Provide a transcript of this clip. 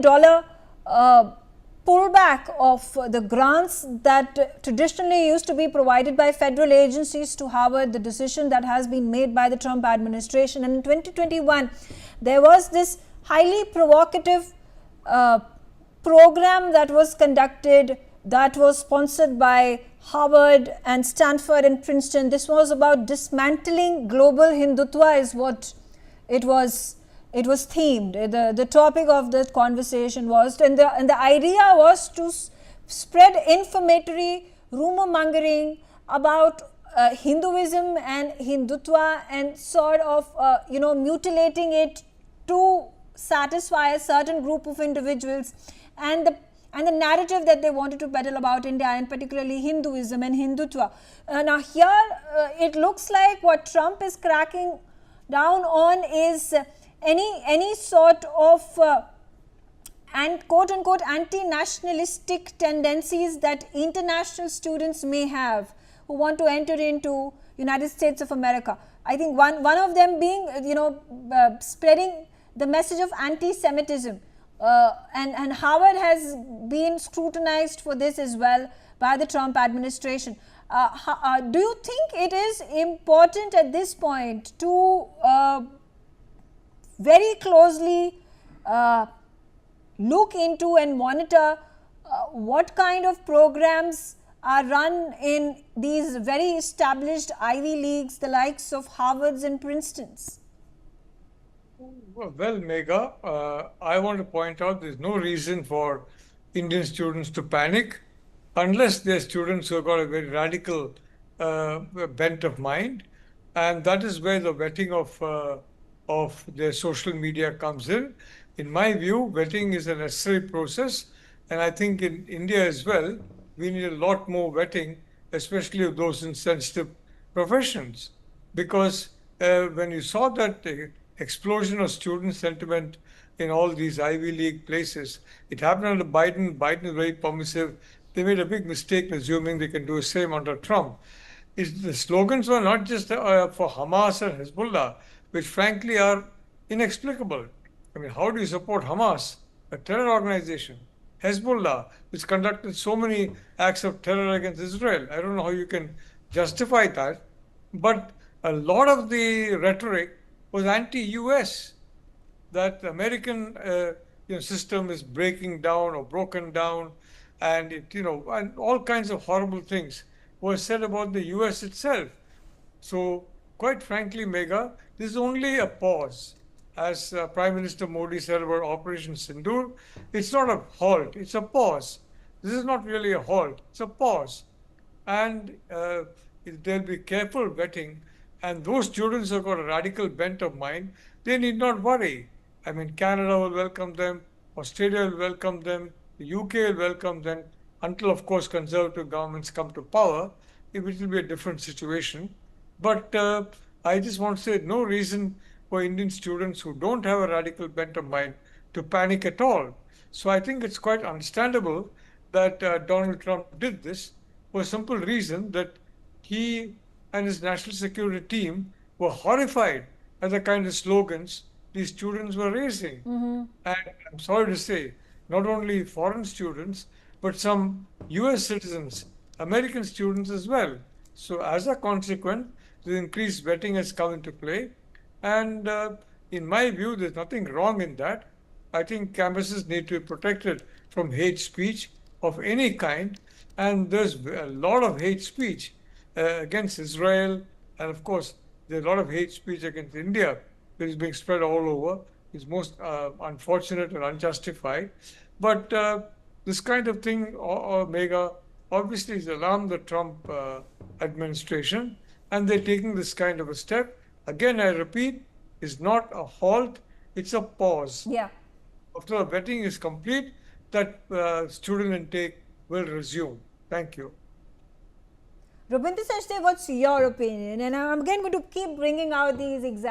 dollar pullback of the grants that traditionally used to be provided by federal agencies to Harvard, the decision that has been made by the Trump administration. And in 2021, there was this highly provocative program that was conducted, that was sponsored by Harvard and Stanford and Princeton. This was about dismantling global Hindutva is what it was themed. The topic of the conversation was, and the idea was to spread inflammatory rumor mongering about Hinduism and Hindutva, and sort of mutilating it to satisfy a certain group of individuals, and the narrative that they wanted to peddle about India, and particularly Hinduism and Hindutva. Now here it looks like what Trump is cracking down on is any sort of and quote unquote anti-nationalistic tendencies that international students may have who want to enter into United States of America. I think one of them being spreading the message of anti-Semitism, and Harvard has been scrutinized for this as well by the Trump administration. Do you think it is important at this point to very closely look into and monitor what kind of programs are run in these very established Ivy Leagues, the likes of Harvards and Princetons? Well, Megha, I want to point out there's no reason for Indian students to panic unless they're students who have got a very radical bent of mind, and that is where the vetting of their social media comes in. In my view, vetting is a necessary process, and I think in India as well, we need a lot more vetting, especially of those in sensitive professions, because when you saw that explosion of student sentiment in all these Ivy League places, it happened under Biden. Biden is very permissive. They made a big mistake assuming they can do the same under Trump. The slogans were not just for Hamas and Hezbollah, which frankly are inexplicable. I mean, how do you support Hamas, a terror organization? Hezbollah, which conducted so many acts of terror against Israel. I don't know how you can justify that. But a lot of the rhetoric was anti-US, that the American system is breaking down or broken down, and and all kinds of horrible things were said about the US itself. So, quite frankly, Megha, this is only a pause. As Prime Minister Modi said about Operation Sindoor, it's not a halt, it's a pause. This is not really a halt, it's a pause. And there'll be careful vetting, and those students who have got a radical bent of mind, they need not worry. I mean, Canada will welcome them, Australia will welcome them, the UK will welcome them, until, of course, conservative governments come to power, which will be a different situation. But I just want to say no reason for Indian students who don't have a radical bent of mind to panic at all. So I think it's quite understandable that Donald Trump did this for a simple reason that he and his national security team were horrified at the kind of slogans these students were raising. Mm-hmm. And I'm sorry to say, not only foreign students, but some US citizens, American students as well. So as a consequence, the increased vetting has come into play. And in my view, there's nothing wrong in that. I think campuses need to be protected from hate speech of any kind. And there's a lot of hate speech against Israel. And of course, there's a lot of hate speech against India that is being spread all over. It's most unfortunate and unjustified. But this kind of thing, Megha, obviously has alarmed the Trump administration. And they're taking this kind of a step. Again, I repeat, it's not a halt, it's a pause. Yeah. After the vetting is complete, that student intake will resume. Thank you. Robinta Sachdev, what's your opinion? And I'm again going to keep bringing out these examples.